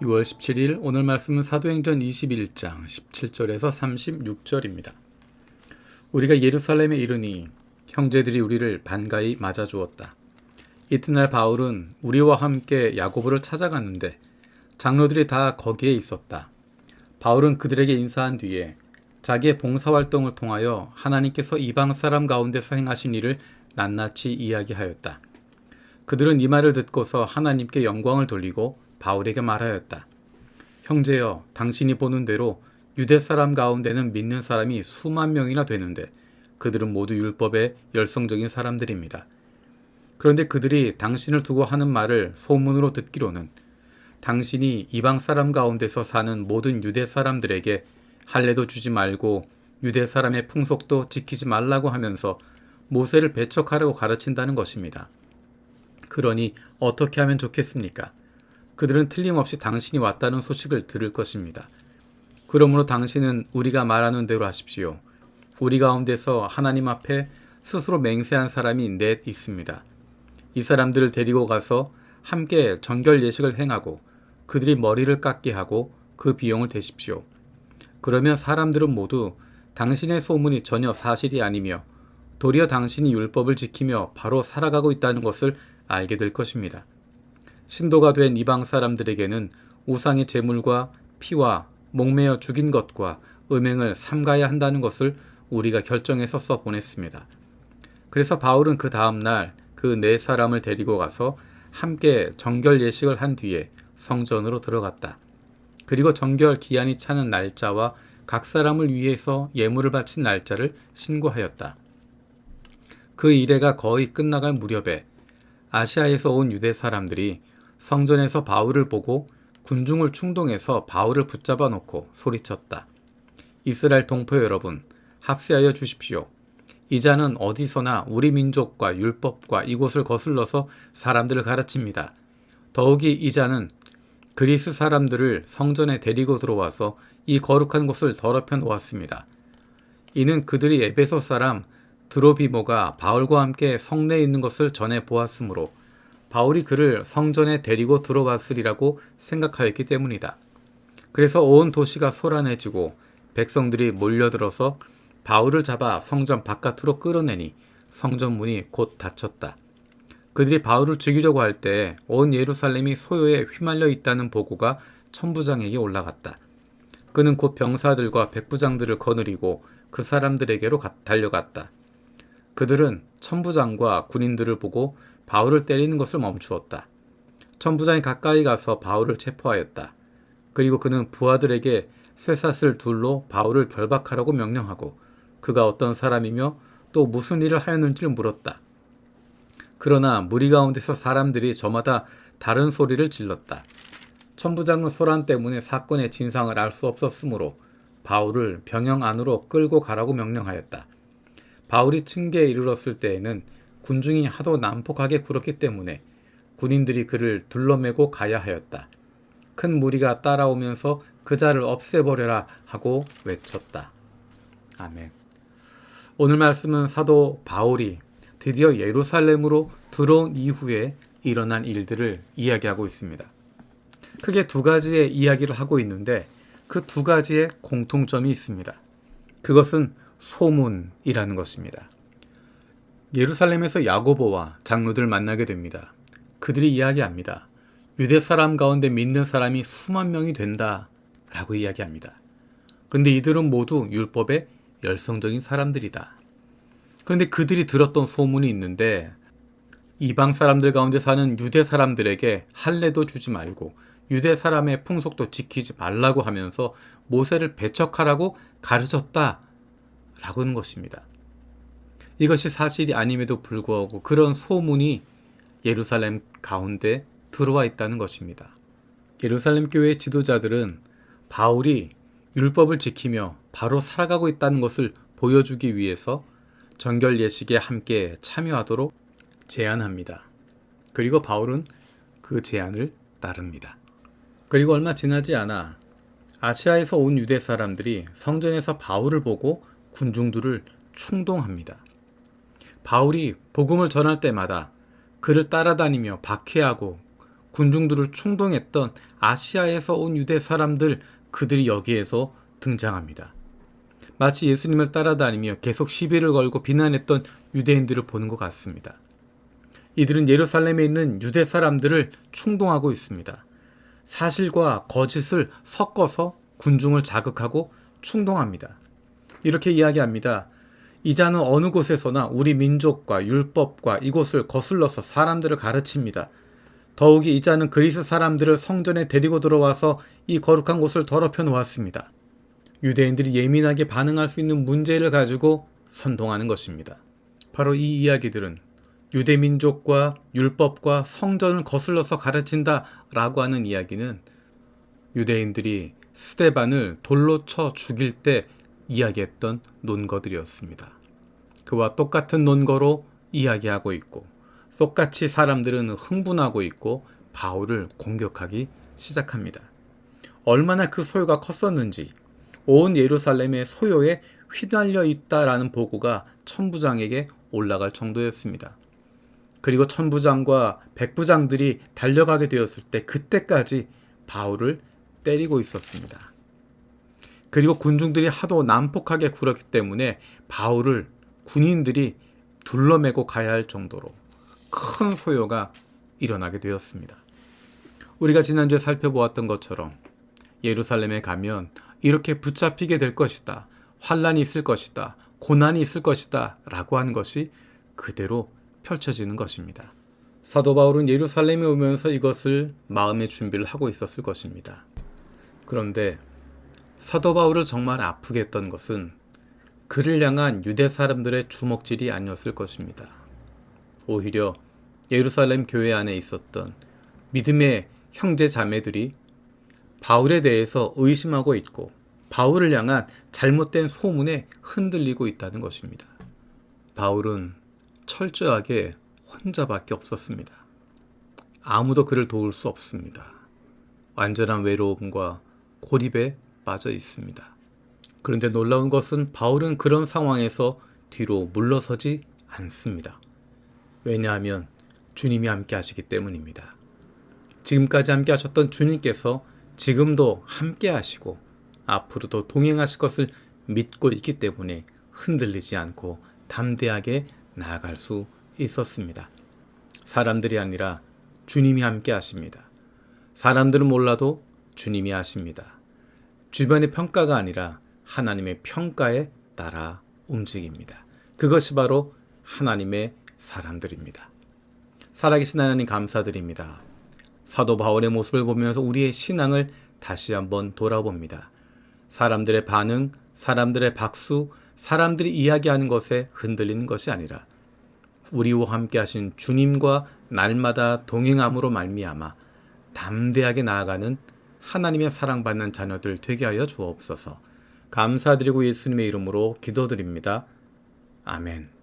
6월 17일 오늘 말씀은 사도행전 21장 17절에서 36절입니다. 우리가 예루살렘에 이르니 형제들이 우리를 반가이 맞아주었다. 이튿날 바울은 우리와 함께 야고보를 찾아갔는데 장로들이 다 거기에 있었다. 바울은 그들에게 인사한 뒤에 자기의 봉사활동을 통하여 하나님께서 이방 사람 가운데서 행하신 일을 낱낱이 이야기하였다. 그들은 이 말을 듣고서 하나님께 영광을 돌리고 바울에게 말하였다. 형제여, 당신이 보는 대로 유대 사람 가운데는 믿는 사람이 수만 명이나 되는데 그들은 모두 율법의 열성적인 사람들입니다. 그런데 그들이 당신을 두고 하는 말을 소문으로 듣기로는 당신이 이방 사람 가운데서 사는 모든 유대 사람들에게 할례도 주지 말고 유대 사람의 풍속도 지키지 말라고 하면서 모세를 배척하라고 가르친다는 것입니다. 그러니 어떻게 하면 좋겠습니까? 그들은 틀림없이 당신이 왔다는 소식을 들을 것입니다. 그러므로 당신은 우리가 말하는 대로 하십시오. 우리 가운데서 하나님 앞에 스스로 맹세한 사람이 넷 있습니다. 이 사람들을 데리고 가서 함께 정결 예식을 행하고 그들이 머리를 깎게 하고 그 비용을 대십시오. 그러면 사람들은 모두 당신의 소문이 전혀 사실이 아니며 도리어 당신이 율법을 지키며 바로 살아가고 있다는 것을 알게 될 것입니다. 신도가 된 이방 사람들에게는 우상의 제물과 피와 목매어 죽인 것과 음행을 삼가야 한다는 것을 우리가 결정해서 써보냈습니다. 그래서 바울은 그 다음날 그 네 사람을 데리고 가서 함께 정결 예식을 한 뒤에 성전으로 들어갔다. 그리고 정결 기한이 차는 날짜와 각 사람을 위해서 예물을 바친 날짜를 신고하였다. 그 이래가 거의 끝나갈 무렵에 아시아에서 온 유대 사람들이 성전에서 바울을 보고 군중을 충동해서 바울을 붙잡아 놓고 소리쳤다. 이스라엘 동포 여러분, 합세하여 주십시오. 이 자는 어디서나 우리 민족과 율법과 이곳을 거슬러서 사람들을 가르칩니다. 더욱이 이 자는 그리스 사람들을 성전에 데리고 들어와서 이 거룩한 곳을 더럽혀 놓았습니다. 이는 그들이 에베소 사람 드로비모가 바울과 함께 성내에 있는 것을 전해 보았으므로 바울이 그를 성전에 데리고 들어왔으리라고 생각하였기 때문이다. 그래서 온 도시가 소란해지고 백성들이 몰려들어서 바울을 잡아 성전 바깥으로 끌어내니 성전 문이 곧 닫혔다. 그들이 바울을 죽이려고 할 때 온 예루살렘이 소요에 휘말려 있다는 보고가 천부장에게 올라갔다. 그는 곧 병사들과 백부장들을 거느리고 그 사람들에게로 달려갔다. 그들은 천부장과 군인들을 보고 바울을 때리는 것을 멈추었다. 천부장이 가까이 가서 바울을 체포하였다. 그리고 그는 부하들에게 쇠사슬 둘로 바울을 결박하라고 명령하고 그가 어떤 사람이며 또 무슨 일을 하였는지를 물었다. 그러나 무리 가운데서 사람들이 저마다 다른 소리를 질렀다. 천부장은 소란 때문에 사건의 진상을 알 수 없었으므로 바울을 병영 안으로 끌고 가라고 명령하였다. 바울이 층계에 이르렀을 때에는 군중이 하도 난폭하게 굴었기 때문에 군인들이 그를 둘러매고 가야 하였다. 큰 무리가 따라오면서 그 자를 없애버려라 하고 외쳤다. 아멘. 오늘 말씀은 사도 바울이 드디어 예루살렘으로 들어온 이후에 일어난 일들을 이야기하고 있습니다. 크게 두 가지의 이야기를 하고 있는데 그 두 가지의 공통점이 있습니다. 그것은 소문이라는 것입니다. 예루살렘에서 야고보와 장로들 만나게 됩니다. 그들이 이야기합니다. 유대 사람 가운데 믿는 사람이 수만 명이 된다 라고 이야기합니다. 그런데 이들은 모두 율법의 열성적인 사람들이다. 그런데 그들이 들었던 소문이 있는데 이방 사람들 가운데 사는 유대 사람들에게 할례도 주지 말고 유대 사람의 풍속도 지키지 말라고 하면서 모세를 배척하라고 가르쳤다 라고 하는 것입니다. 이것이 사실이 아님에도 불구하고 그런 소문이 예루살렘 가운데 들어와 있다는 것입니다. 예루살렘 교회의 지도자들은 바울이 율법을 지키며 바로 살아가고 있다는 것을 보여주기 위해서 정결 예식에 함께 참여하도록 제안합니다. 그리고 바울은 그 제안을 따릅니다. 그리고 얼마 지나지 않아 아시아에서 온 유대 사람들이 성전에서 바울을 보고 군중들을 충동합니다. 바울이 복음을 전할 때마다 그를 따라다니며 박해하고 군중들을 충동했던 아시아에서 온 유대 사람들, 그들이 여기에서 등장합니다. 마치 예수님을 따라다니며 계속 시비를 걸고 비난했던 유대인들을 보는 것 같습니다. 이들은 예루살렘에 있는 유대 사람들을 충동하고 있습니다. 사실과 거짓을 섞어서 군중을 자극하고 충동합니다. 이렇게 이야기합니다. 이 자는 어느 곳에서나 우리 민족과 율법과 이곳을 거슬러서 사람들을 가르칩니다. 더욱이 이 자는 그리스 사람들을 성전에 데리고 들어와서 이 거룩한 곳을 더럽혀 놓았습니다. 유대인들이 예민하게 반응할 수 있는 문제를 가지고 선동하는 것입니다. 바로 이 이야기들은 유대 민족과 율법과 성전을 거슬러서 가르친다 라고 하는 이야기는 유대인들이 스데반을 돌로 쳐 죽일 때 이야기했던 논거들이었습니다. 그와 똑같은 논거로 이야기하고 있고 똑같이 사람들은 흥분하고 있고 바울을 공격하기 시작합니다. 얼마나 그 소요가 컸었는지 온 예루살렘의 소요에 휘날려 있다라는 보고가 천부장에게 올라갈 정도였습니다. 그리고 천부장과 백부장들이 달려가게 되었을 때 그때까지 바울을 때리고 있었습니다. 그리고 군중들이 하도 난폭하게 굴었기 때문에 바울을 군인들이 둘러매고 가야 할 정도로 큰 소요가 일어나게 되었습니다. 우리가 지난주에 살펴보았던 것처럼 예루살렘에 가면 이렇게 붙잡히게 될 것이다, 환란이 있을 것이다, 고난이 있을 것이다 라고 하는 것이 그대로 펼쳐지는 것입니다. 사도 바울은 예루살렘에 오면서 이것을 마음의 준비를 하고 있었을 것입니다. 그런데 사도 바울을 정말 아프게 했던 것은 그를 향한 유대 사람들의 주먹질이 아니었을 것입니다. 오히려 예루살렘 교회 안에 있었던 믿음의 형제 자매들이 바울에 대해서 의심하고 있고 바울을 향한 잘못된 소문에 흔들리고 있다는 것입니다. 바울은 철저하게 혼자밖에 없었습니다. 아무도 그를 도울 수 없습니다. 완전한 외로움과 고립에 빠져 있습니다. 그런데 놀라운 것은 바울은 그런 상황에서 뒤로 물러서지 않습니다. 왜냐하면 주님이 함께 하시기 때문입니다. 지금까지 함께 하셨던 주님께서 지금도 함께 하시고 앞으로도 동행하실 것을 믿고 있기 때문에 흔들리지 않고 담대하게 나아갈 수 있었습니다. 사람들이 아니라 주님이 함께 하십니다. 사람들은 몰라도 주님이 하십니다. 주변의 평가가 아니라 하나님의 평가에 따라 움직입니다. 그것이 바로 하나님의 사람들입니다. 살아계신 하나님 감사드립니다. 사도 바울의 모습을 보면서 우리의 신앙을 다시 한번 돌아봅니다. 사람들의 반응, 사람들의 박수, 사람들이 이야기하는 것에 흔들리는 것이 아니라 우리와 함께 하신 주님과 날마다 동행함으로 말미암아 담대하게 나아가는 하나님의 사랑받는 자녀들 되게 하여 주옵소서. 감사드리고 예수님의 이름으로 기도드립니다. 아멘.